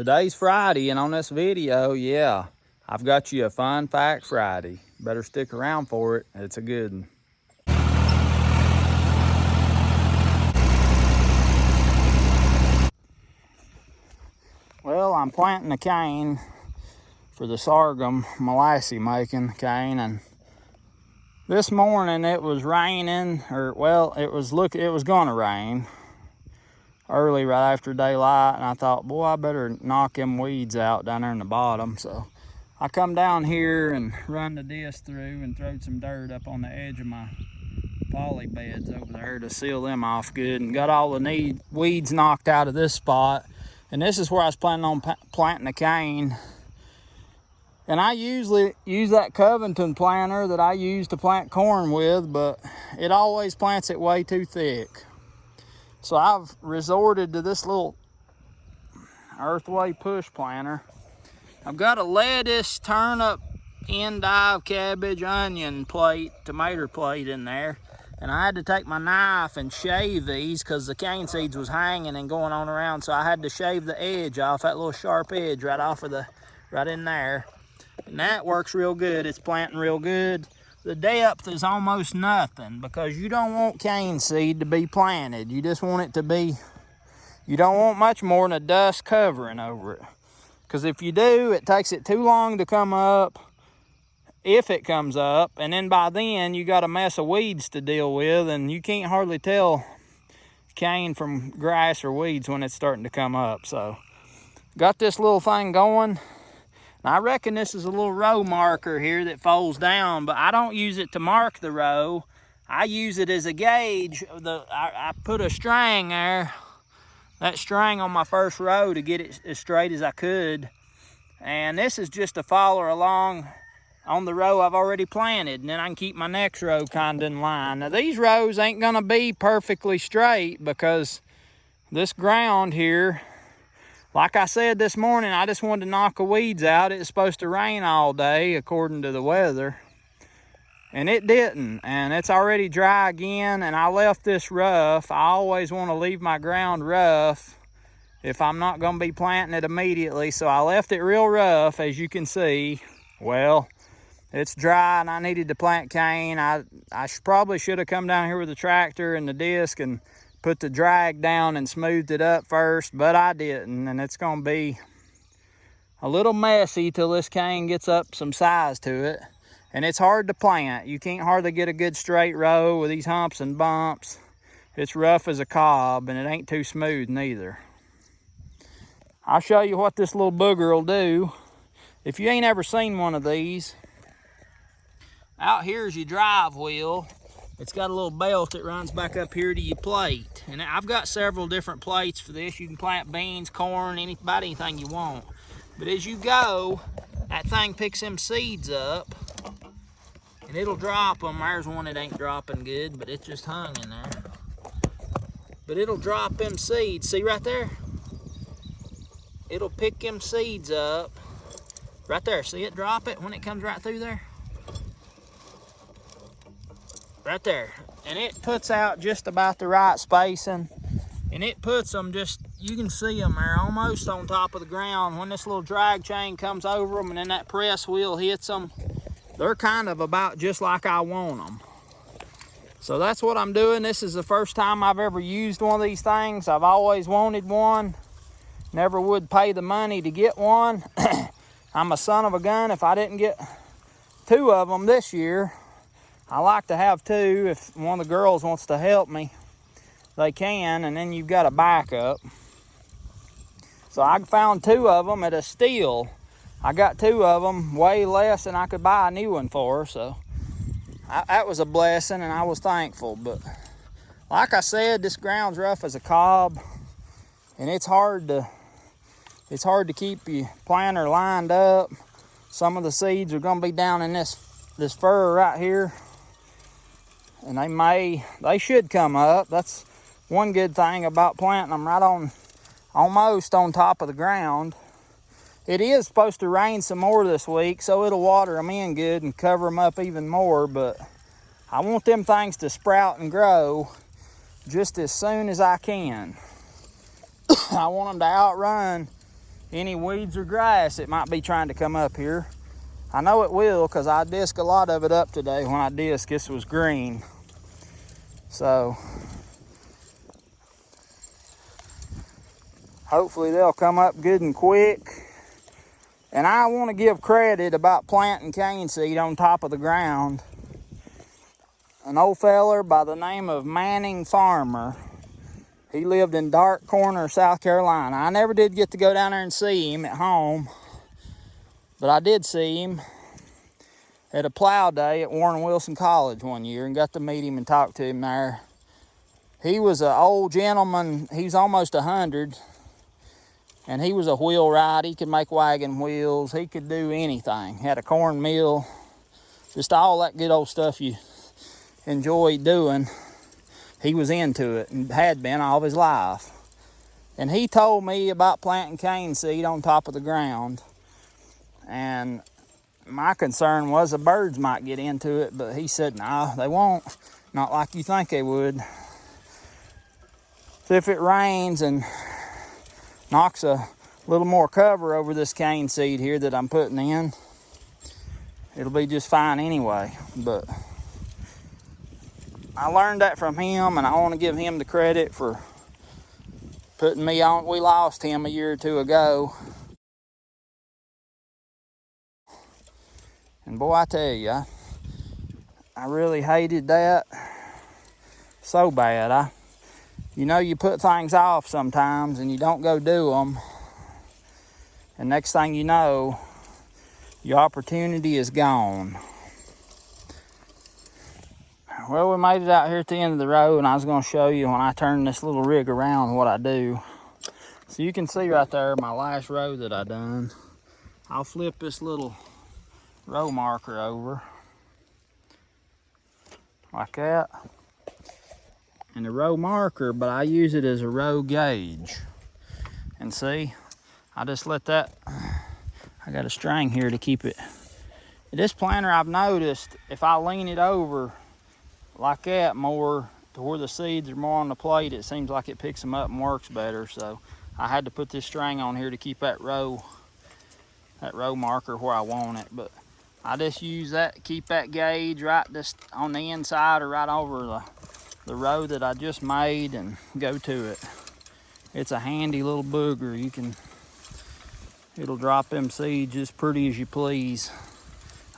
Today's Friday, and on this video, yeah, I've got you a Fun Fact Friday. Better stick around for it. It's a good one. Well, I'm planting a cane for the sorghum molasses making cane, and this morning it was raining, or well, it was gonna rain early right after daylight, and I thought, boy, I better knock them weeds out down there in the bottom. So I come down here and run the disc through and throw some dirt up on the edge of my poly beds over there to seal them off good, and got all the weeds knocked out of this spot. And this is where I was planning on planting a cane. And I usually use that Covington planter that I use to plant corn with, but it always plants it way too thick. So I've resorted to this little Earthway push planter. I've got a lettuce, turnip, endive, cabbage, onion plate, tomato plate in there. And I had to take my knife and shave these because the cane seeds was hanging and going on around. So I had to shave the edge off, that little sharp edge right in there. And that works real good. It's planting real good. The depth is almost nothing because you don't want cane seed to be planted. You just want it to be, you don't want much more than a dust covering over it. Because if you do, it takes it too long to come up, if it comes up, and then by then you got a mess of weeds to deal with, and you can't hardly tell cane from grass or weeds when it's starting to come up. So got this little thing going. Now, I reckon this is a little row marker here that folds down, but I don't use it to mark the row. I use it as a gauge. I put a string there, that string on my first row to get it as straight as I could. And this is just to follow along on the row I've already planted, and then I can keep my next row kind of in line. Now, these rows ain't gonna be perfectly straight because this ground here, like I said this morning, I just wanted to knock the weeds out. It's supposed to rain all day according to the weather, and it didn't, and it's already dry again. And I left this rough. I always want to leave my ground rough if I'm not going to be planting it immediately, so I left it real rough. As you can see, well, it's dry and I needed to plant cane. I probably should have come down here with the tractor and the disc and put the drag down and smoothed it up first, but I didn't, and it's gonna be a little messy till this cane gets up some size to it. And it's hard to plant. You can't hardly get a good straight row with these humps and bumps. It's rough as a cob, and it ain't too smooth neither. I'll show you what this little booger will do. If you ain't ever seen one of these, out here's your drive wheel. It's got a little belt that runs back up here to your plate. And I've got several different plates for this. You can plant beans, corn, about anything you want. But as you go, that thing picks them seeds up and it'll drop them. There's one that ain't dropping good, but it's just hung in there. But it'll drop them seeds. See right there? It'll pick them seeds up. Right there, see it drop it when it comes right through there? Right there. And it puts out just about the right spacing. And it puts them just, you can see them there almost on top of the ground. When this little drag chain comes over them and then that press wheel hits them, they're kind of about just like I want them. So that's what I'm doing. This is the first time I've ever used one of these things. I've always wanted one. Never would pay the money to get one. I'm a son of a gun if I didn't get 2 of them this year. I like to have 2. If one of the girls wants to help me, they can, and then you've got a backup. So I found 2 of them at a steal. I got 2 of them, way less than I could buy a new one for, so that was a blessing, and I was thankful. But like I said, this ground's rough as a cob, and it's hard to keep your planter lined up. Some of the seeds are gonna be down in this fur right here. And they should come up. That's one good thing about planting them right on, almost on top of the ground. It is supposed to rain some more this week, so it'll water them in good and cover them up even more, but I want them things to sprout and grow just as soon as I can. I want them to outrun any weeds or grass that might be trying to come up here. I know it will because I disc a lot of it up today. When I disc, this was green. So hopefully they'll come up good and quick. And I want to give credit about planting cane seed on top of the ground. An old feller by the name of Manning Farmer. He lived in Dark Corner, South Carolina. I never did get to go down there and see him at home, but I did see him at a plow day at Warren Wilson College one year and got to meet him and talk to him there. He was an old gentleman. He's almost 100, and he was a wheelwright. He could make wagon wheels. He could do anything. Had a corn mill, just all that good old stuff you enjoy doing. He was into it and had been all of his life. And he told me about planting cane seed on top of the ground. And my concern was the birds might get into it, but he said, no, they won't. Not like you think they would. So if it rains and knocks a little more cover over this cane seed here that I'm putting in, it'll be just fine anyway. But I learned that from him, and I want to give him the credit for putting me on. We lost him a year or two ago. And boy, I tell you, I really hated that so bad. You know, you put things off sometimes and you don't go do them. And next thing you know, your opportunity is gone. Well, we made it out here at the end of the road, and I was going to show you when I turn this little rig around what I do. So you can see right there my last row that I done. I'll flip this little row marker over like that. And the row marker, but I use it as a row gauge. And see, I just let that, I got a string here to keep it. This planter, I've noticed, if I lean it over like that more to where the seeds are more on the plate, it seems like it picks them up and works better. So I had to put this string on here to keep that row marker where I want it. But I just use that to keep that gauge right just on the inside or right over the row that I just made and go to it. It's a handy little booger. It'll drop them seeds as pretty as you please.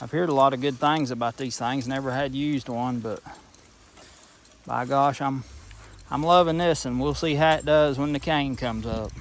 I've heard a lot of good things about these things, never had used one, but by gosh, I'm loving this, and we'll see how it does when the cane comes up.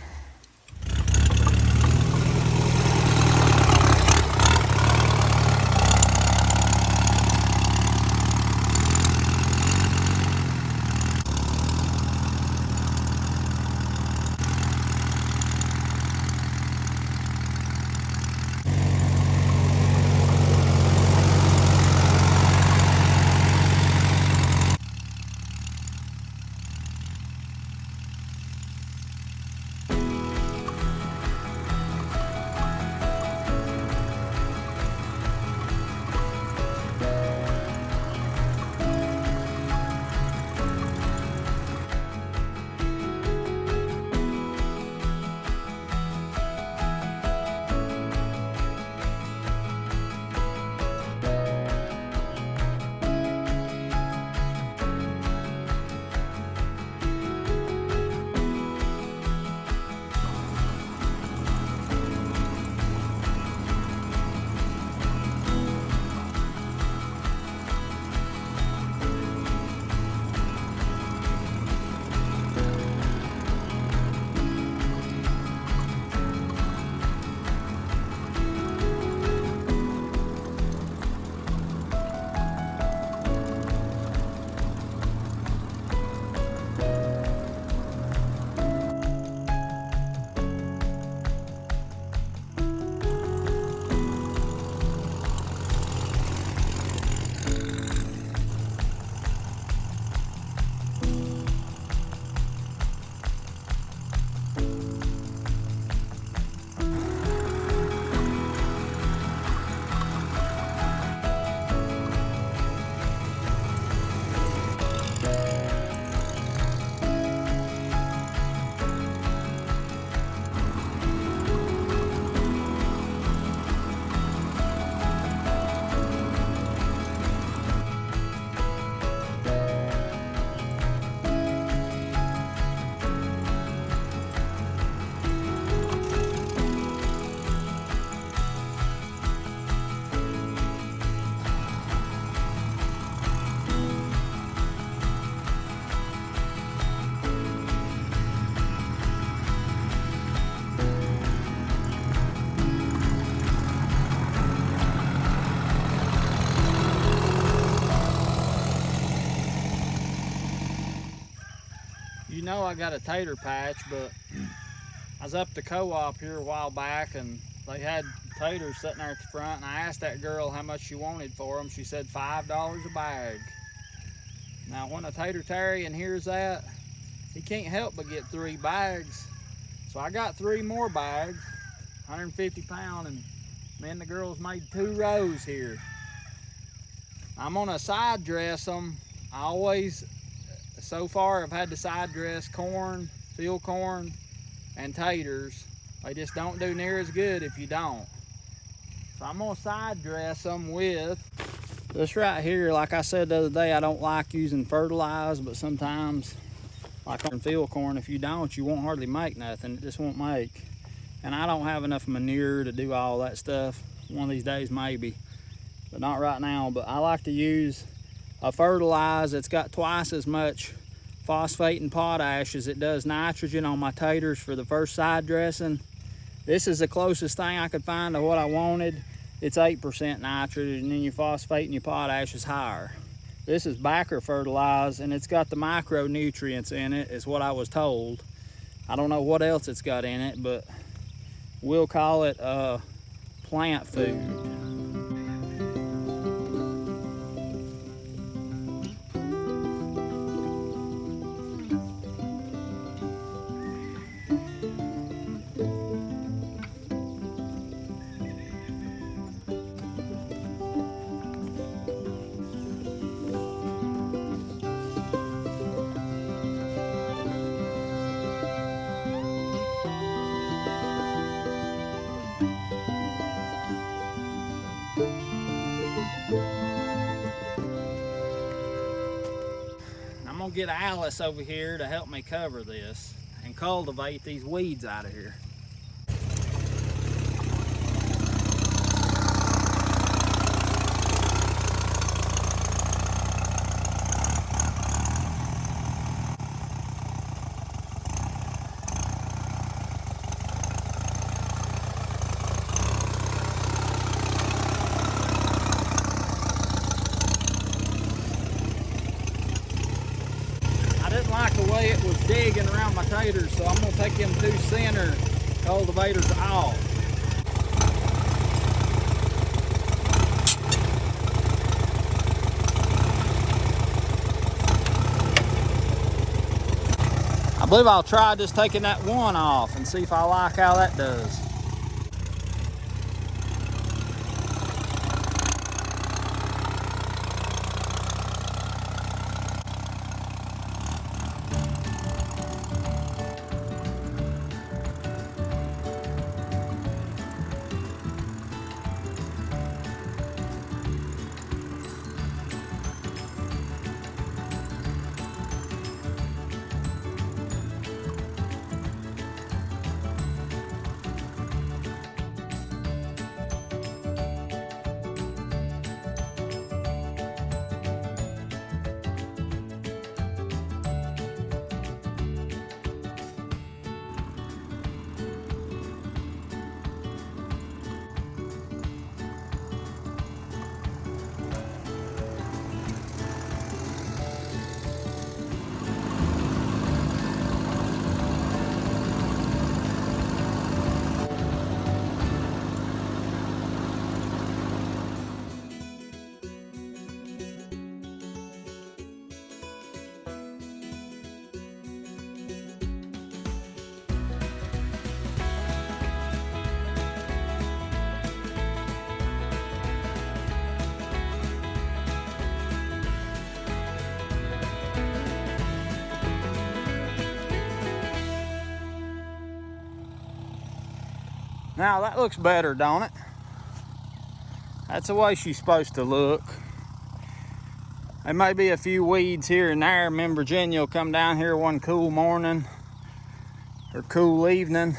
you know I got a tater patch, but I was up to co-op here a while back and they had taters sitting there at the front, and I asked that girl how much she wanted for them. She said $5 a bag. Now when a tater-tarian hears that, he can't help but get 3 bags. So I got 3 more bags, 150 pound, and me and the girls made 2 rows here. I'm gonna side dress them. I always, so far I've had to side dress corn, field corn, and taters. They just don't do near as good if you don't. So I'm gonna side dress them with this right here. Like I said the other day, I don't like using fertilizer, but sometimes, like on field corn, if you don't, you won't hardly make nothing. It just won't make. And I don't have enough manure to do all that stuff. One of these days maybe, but not right now. But I like to use a fertilizer that's got twice as much phosphate and potash as it does nitrogen on my taters for the first side dressing. This is the closest thing I could find to what I wanted. It's 8% nitrogen, and then your phosphate and your potash is higher. This is backer fertilizer, and it's got the micronutrients in it, is what I was told. I don't know what else it's got in it, but we'll call it plant food. I'm gonna get Alice over here to help me cover this and cultivate these weeds out of here. Like the way it was digging around my taters, so I'm gonna take them 2 center cultivators off. I believe I'll try just taking that one off and see if I like how that does. Now that looks better, don't it? That's the way she's supposed to look. There may be a few weeds here and there. Me and Virginia will come down here one cool morning or cool evening.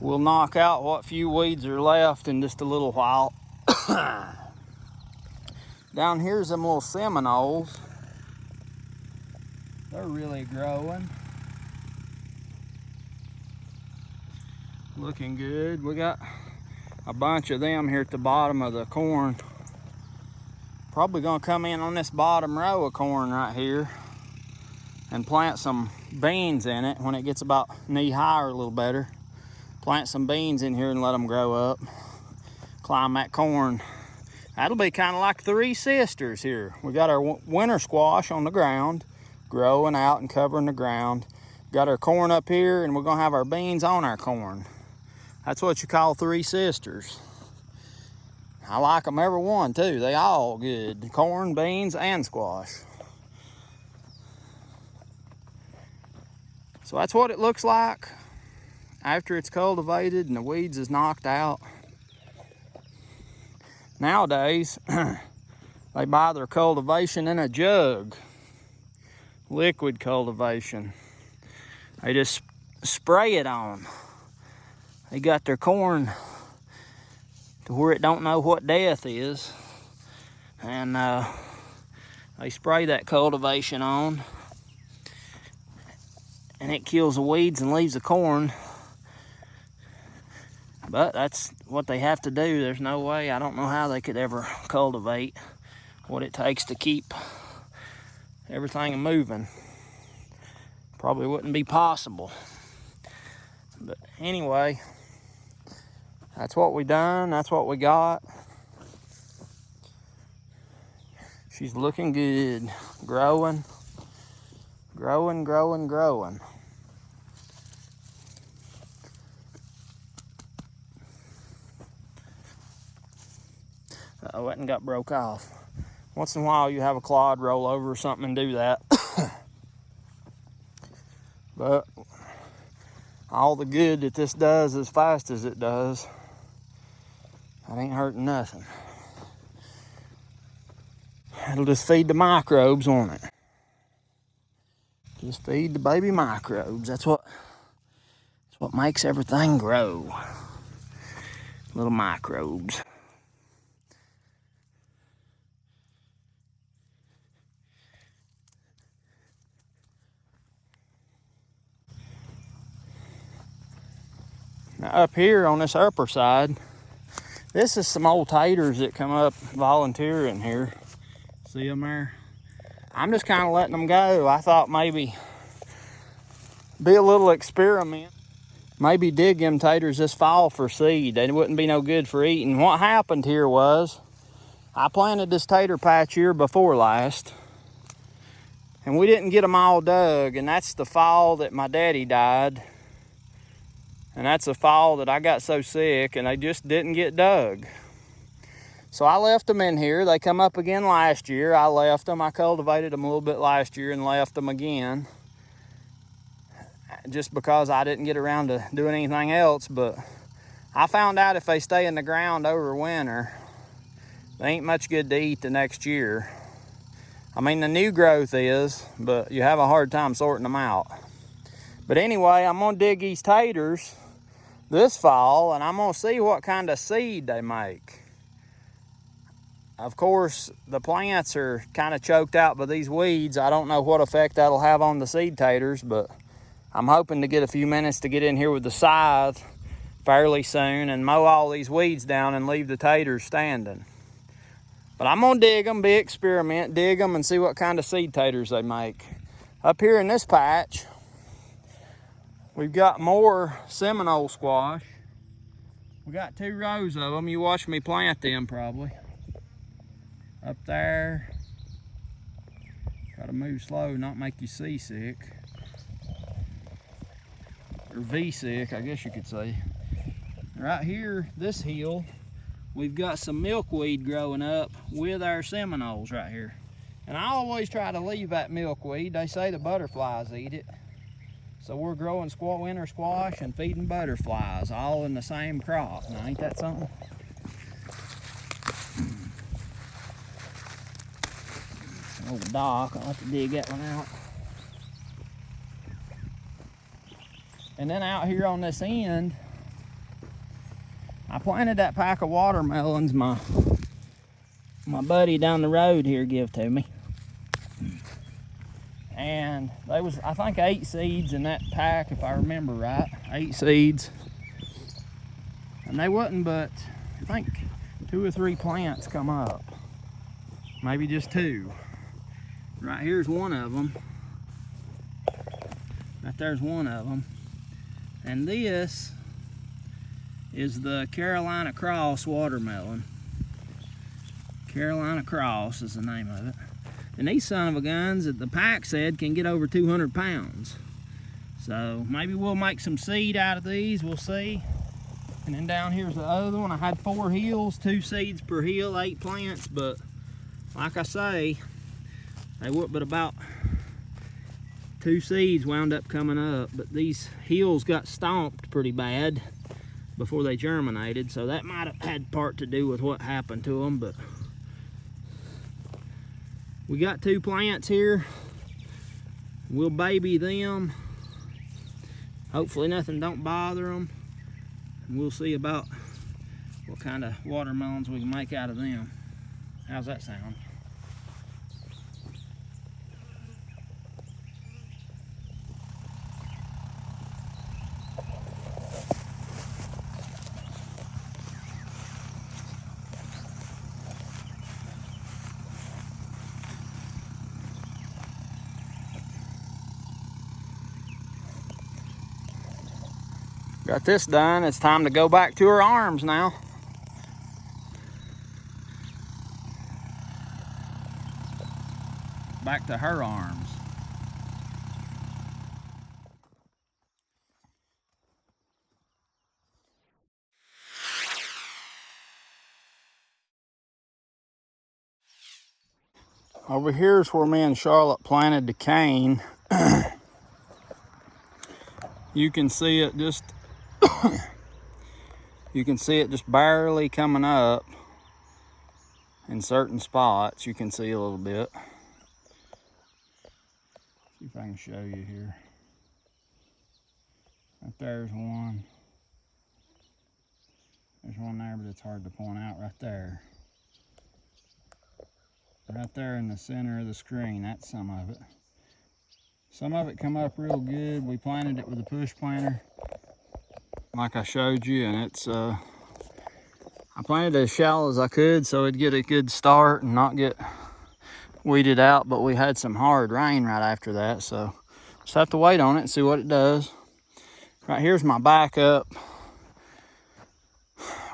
We'll knock out what few weeds are left in just a little while. Down here's them little Seminoles. They're really growing. Looking good. We got a bunch of them here at the bottom of the corn. Probably gonna come in on this bottom row of corn right here and plant some beans in it when it gets about knee high or a little better. Plant some beans in here and let them grow up. Climb that corn. That'll be kind of like three sisters here. We got our winter squash on the ground, growing out and covering the ground. Got our corn up here, and we're gonna have our beans on our corn. That's what you call three sisters. I like them every one too. They all good. Corn, beans, and squash. So that's what it looks like after it's cultivated and the weeds is knocked out. Nowadays, they buy their cultivation in a jug. Liquid cultivation. They just spray it on. They got their corn to where it don't know what death is. And they spray that cultivation on. And it kills the weeds and leaves the corn. But that's what they have to do. There's no way, I don't know how they could ever cultivate what it takes to keep everything moving. Probably wouldn't be possible. But anyway, that's what we done, that's what we got. She's looking good, growing, growing, growing, growing. Oh, it got broke off. Once in a while you have a clod roll over or something and do that. But all the good that this does as fast as it does, that ain't hurting nothing. It'll just feed the microbes, won't it? Just feed the baby microbes. That's what makes everything grow. Little microbes. Now up here on this upper side, this is some old taters that come up volunteering here. See them there? I'm just kind of letting them go. I thought maybe be a little experiment. Maybe dig them taters this fall for seed. They wouldn't be no good for eating. What happened here was, I planted this tater patch here before last, and we didn't get them all dug, and that's the fall that my daddy died. And that's the fall that I got so sick and they just didn't get dug. So I left them in here. They come up again last year. I left them. I cultivated them a little bit last year and left them again. Just because I didn't get around to doing anything else. But I found out if they stay in the ground over winter, they ain't much good to eat the next year. I mean, the new growth is, but you have a hard time sorting them out. But anyway, I'm gonna dig these taters this fall, and I'm gonna see what kind of seed they make. Of course, the plants are kind of choked out by these weeds. I don't know what effect that'll have on the seed taters, but I'm hoping to get a few minutes to get in here with the scythe fairly soon and mow all these weeds down and leave the taters standing. But I'm gonna dig them, experiment, dig them and see what kind of seed taters they make. Up here in this patch, we've got more Seminole squash. We got 2 rows of them. You watched me plant them probably. Up there. Gotta move slow, not make you seasick. Or V-sick, I guess you could say. Right here, this hill, we've got some milkweed growing up with our Seminoles right here. And I always try to leave that milkweed. They say the butterflies eat it. So we're growing winter squash and feeding butterflies all in the same crop. Now, ain't that something? Old dock, I'll have to dig that one out. And then out here on this end, I planted that pack of watermelons my buddy down the road here gave to me. And there was, I think, 8 seeds in that pack, if I remember right. 8 seeds. And they wasn't but, I think, 2 or 3 plants come up. Maybe just 2. Right here's one of them. Right there's one of them. And this is the Carolina Cross watermelon. Carolina Cross is the name of it. And these son of a guns that the pack said can get over 200 pounds. So maybe we'll make some seed out of these, we'll see. And then down here's the other one. I had 4 hills, 2 seeds per hill, 8 plants, but like I say, they wouldn't but about 2 seeds wound up coming up. But these hills got stomped pretty bad before they germinated, so that might have had part to do with what happened to them. But we got 2 plants here. We'll baby them. Hopefully nothing don't bother them. And we'll see about what kind of watermelons we can make out of them. How's that sound? Got this done. It's time to go back to her arms now. Back to her arms. Over here's where me and Charlotte planted the cane. You can see it just you can see it just barely coming up in certain spots. You can see a little bit. See if I can show you here. Right there's one. There's one there, but it's hard to point out right there. Right there in the center of the screen, that's some of it. Some of it come up real good. We planted it with a push planter, like I showed you, and it's I planted it as shallow as I could so it'd get a good start and not get weeded out, but we had some hard rain right after that, so just have to wait on it and see what it does. Right here's my backup.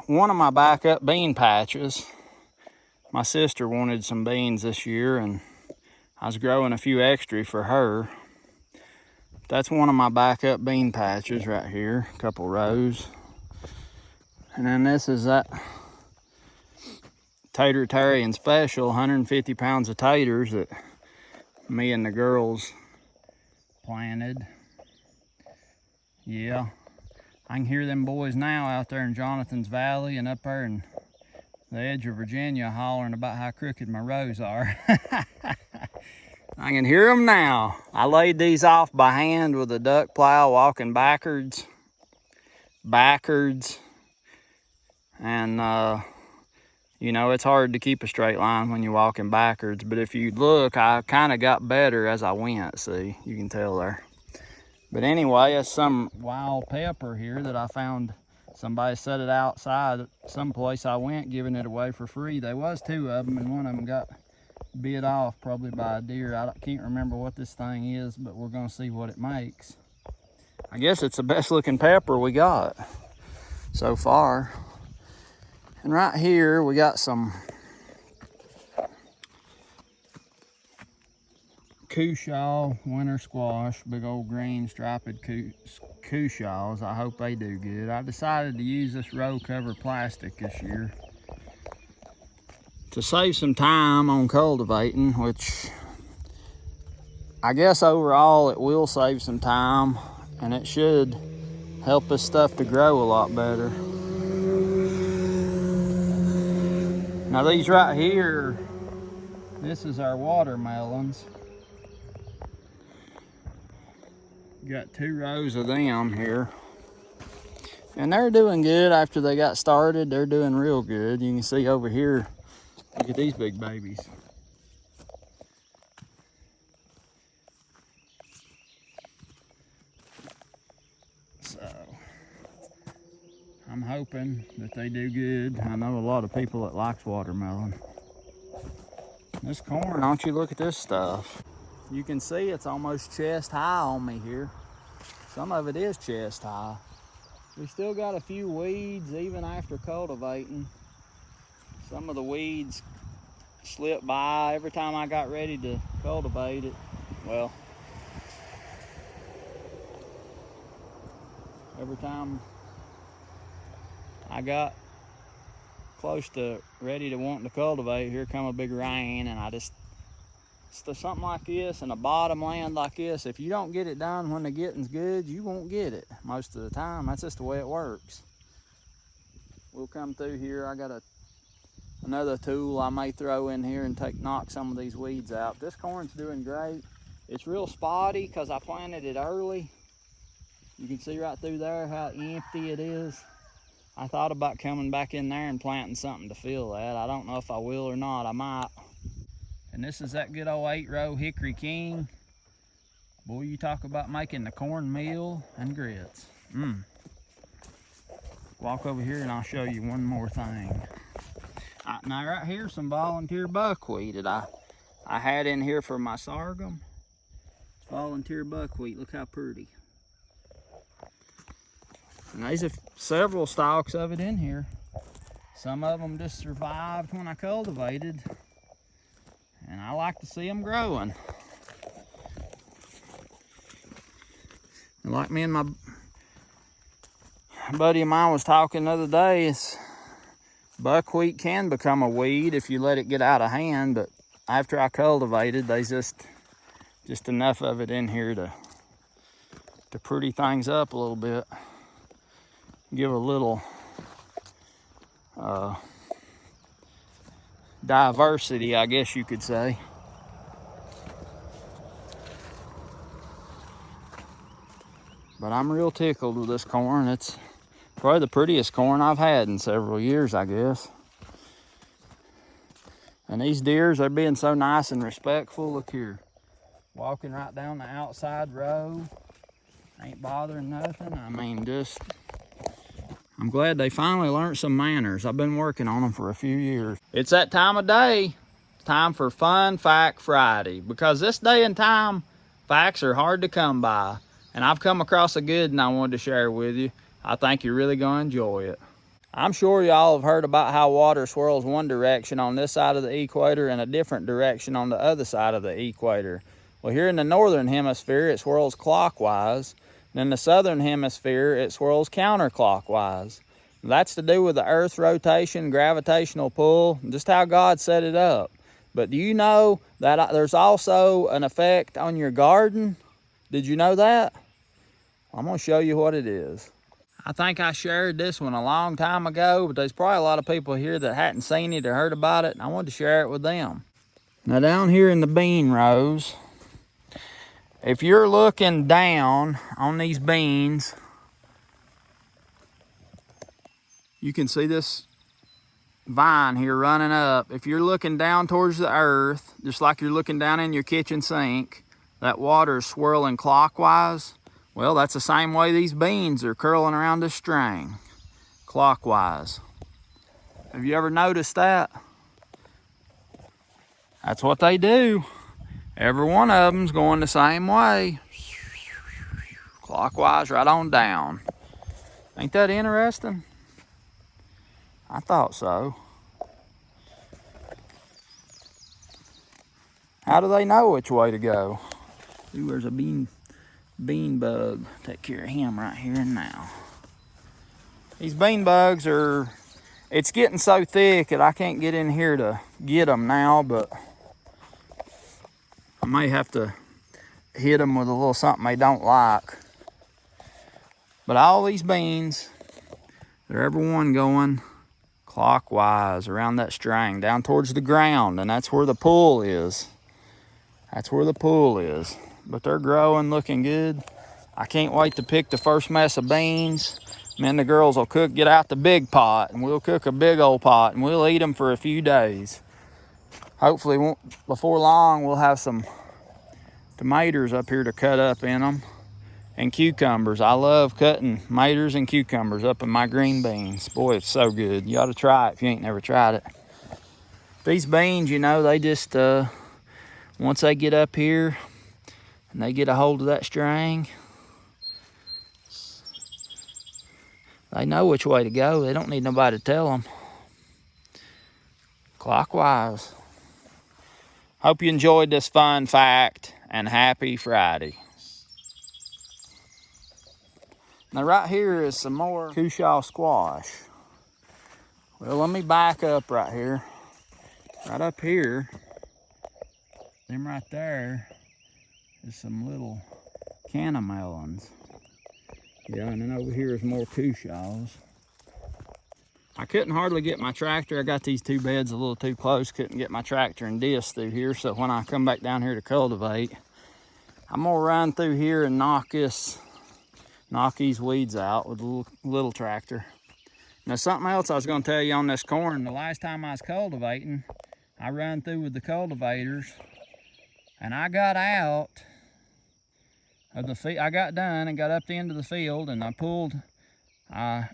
One of my backup bean patches. My sister wanted some beans this year and I was growing a few extra for her. That's one of my backup bean patches right here, a couple rows. And then this is that Tater-tarian special, 150 pounds of taters that me and the girls planted. Yeah, I can hear them boys now out there in Jonathan's Valley and up there in the edge of Virginia hollering about how crooked my rows are. I can hear them now. I laid these off by hand with a Duc Plow, walking backwards. And you know, it's hard to keep a straight line when you're walking backwards, but if you look, I kind of got better as I went, see, you can tell there. But anyway, it's some wild pepper here that I found. Somebody set it outside someplace I went, giving it away for free. There was 2 of them, and one of them got bit off probably by a deer. I can't remember what this thing is, but we're gonna see what it makes. I guess it's the best looking pepper we got so far. And right here we got some Cushaw winter squash, big old green striped Cushaws. I hope they do good. I decided to use this row cover plastic this year to save some time on cultivating, which I guess overall it will save some time and it should help this stuff to grow a lot better. Now these right here, this is our watermelons. Got 2 rows of them here. And they're doing good after they got started. They're doing real good. You can see over here, look at these big babies. So, I'm hoping that they do good. I know a lot of people that likes watermelon. This corn, don't you look at this stuff. You can see it's almost chest high on me here. Some of it is chest high. We still got a few weeds even after cultivating. Some of the weeds slipped by every time I got ready to cultivate it. Well, every time I got close to ready to wanting to cultivate, here come a big rain, and it's something like this in a bottom land like this, if you don't get it done when the getting's good, you won't get it most of the time. That's just the way it works. We'll come through here. I got another tool I may throw in here and knock some of these weeds out. This corn's doing great. It's real spotty because I planted it early. You can see right through there how empty it is. I thought about coming back in there and planting something to fill that. I don't know if I will or not. I might. And this is that good old 8-row Hickory King. Boy, you talk about making the cornmeal and grits. Walk over here and I'll show you one more thing. Now right here, some volunteer buckwheat that I had in here for my sorghum. It's volunteer buckwheat. Look how pretty. And there's several stalks of it in here. Some of them just survived when I cultivated, and I like to see them growing. And like me and my buddy of mine was talking the other day, buckwheat can become a weed if you let it get out of hand, but after I cultivated, there's just enough of it in here to pretty things up a little bit. Give a little diversity, I guess you could say. But I'm real tickled with this corn. It's probably the prettiest corn I've had in several years, I guess. And these deers, they're being so nice and respectful. Look here, walking right down the outside row. Ain't bothering nothing. I mean, I'm glad they finally learned some manners. I've been working on them for a few years. It's that time of day. It's time for Fun Fact Friday. Because this day and time, facts are hard to come by. And I've come across a good one I wanted to share with you. I think you're really going to enjoy it. I'm sure y'all have heard about how water swirls one direction on this side of the equator and a different direction on the other side of the equator. Well, here in the northern hemisphere, it swirls clockwise. And in the southern hemisphere, it swirls counterclockwise. That's to do with the Earth's rotation, gravitational pull, and just how God set it up. But do you know that there's also an effect on your garden? Did you know that? I'm going to show you what it is. I think I shared this one a long time ago, but there's probably a lot of people here that hadn't seen it or heard about it, and I wanted to share it with them. Now down here in the bean rows, if you're looking down on these beans, you can see this vine here running up. If you're looking down towards the earth, just like you're looking down in your kitchen sink, that water is swirling clockwise. Well, that's the same way these beans are curling around this string, clockwise. Have you ever noticed that? That's what they do. Every one of them's going the same way. Clockwise right on down. Ain't that interesting? I thought so. How do they know which way to go? Ooh, there's a bean bug. Take care of him right here and now. These bean bugs it's getting so thick that I can't get in here to get them now, but I may have to hit them with a little something they don't like. But all these beans, they're every one going clockwise around that string, down towards the ground, and that's where the pull is. That's where the pull is. But they're growing, looking good. I can't wait to pick the first mess of beans. Me and the girls will get out the big pot, and we'll cook a big old pot, and we'll eat them for a few days. Hopefully, before long, we'll have some tomatoes up here to cut up in them, and cucumbers. I love cutting tomatoes and cucumbers up in my green beans. Boy, it's so good. You ought to try it if you ain't never tried it. These beans, you know, they just, once they get up here and they get a hold of that string, They know which way to go. They don't need nobody to tell them. Clockwise. Hope you enjoyed this fun fact, and happy Friday. Now right here is some more Cushaw squash. Well, let me back up right here. Right up here, them right there is some little canna melons. Yeah, and then over here is more Cushaws. I couldn't hardly get my tractor. I got these two beds a little too close. Couldn't get my tractor and disc through here. So when I come back down here to cultivate, I'm gonna run through here and knock these weeds out with a little tractor. Now something else I was gonna tell you on this corn. The last time I was cultivating, I run through with the cultivators and I got out of the field. I got done and got up the end of the field and I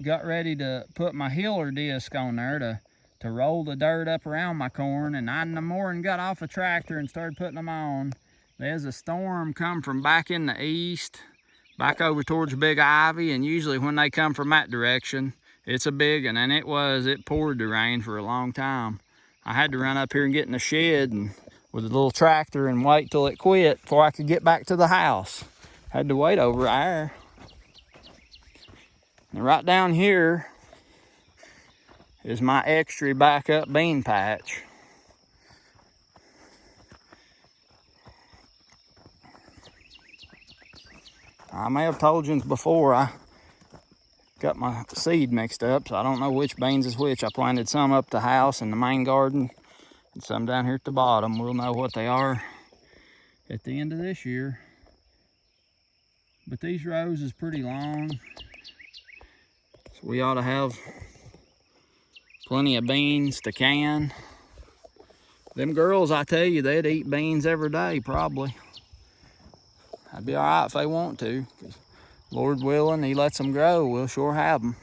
got ready to put my healer disc on there to roll the dirt up around my corn, and I in the morning got off the tractor and started putting them on. There's a storm come from back in the east, back over towards Big Ivy, and usually when they come from that direction, it's a big one, and it poured the rain for a long time. I had to run up here and get in the shed and with a little tractor and wait till it quit before I could get back to the house. Had to wait over there. And right down here is my extra backup bean patch. I may have told you before, I got my seed mixed up, so I don't know which beans is which. I planted some up the house in the main garden and some down here at the bottom. We'll know what they are at the end of this year. But these rows is pretty long. So we ought to have plenty of beans to can. Them girls, I tell you, they'd eat beans every day, probably. I'd be all right if they want to, because Lord willing, He lets them grow, we'll sure have them.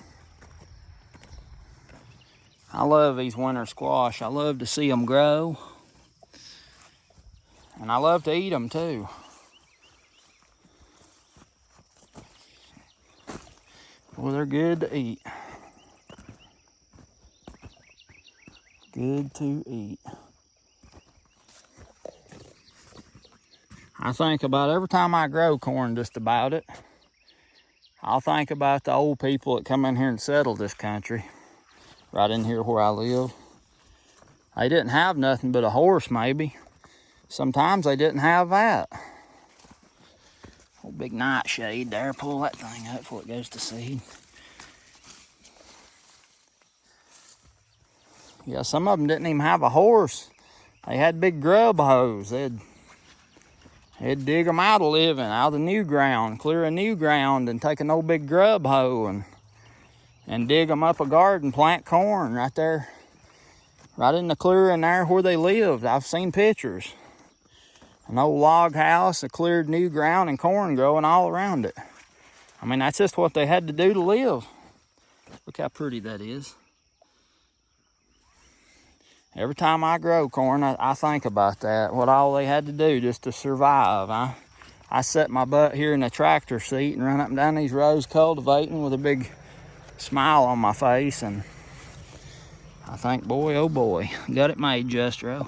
I love these winter squash. I love to see them grow. And I love to eat them too. Well, they're good to eat. Good to eat. I think about every time I grow corn, just about it, I'll think about the old people that come in here and settled this country. Right in here where I live. They didn't have nothing but a horse, maybe. Sometimes they didn't have that. Old big nightshade there. Pull that thing up before it goes to seed. Yeah, some of them didn't even have a horse. They had big grub hoes. They'd dig them out a living, out of the new ground, clear a new ground, and take an old big grub hoe and dig them up a garden, plant corn right there, right in the clearing there where they lived. I've seen pictures. An old log house, a cleared new ground, and corn growing all around it. I mean, that's just what they had to do to live. Look how pretty that is. Every time I grow corn, I think about that, what all they had to do just to survive. I set my butt here in the tractor seat and run up and down these rows cultivating with a big smile on my face, and I think, boy, oh boy, got it made, Justro.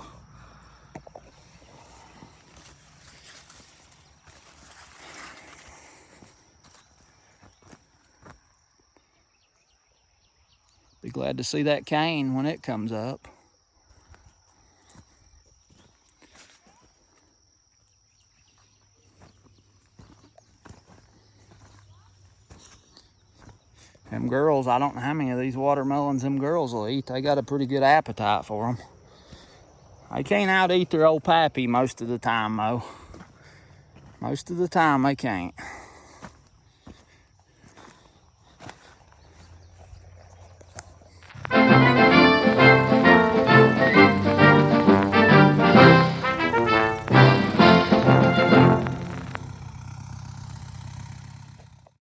Be glad to see that cane when it comes up. Them girls, I don't know how many of these watermelons them girls will eat. They got a pretty good appetite for them. They can't out-eat their old pappy most of the time, though. Most of the time, they can't.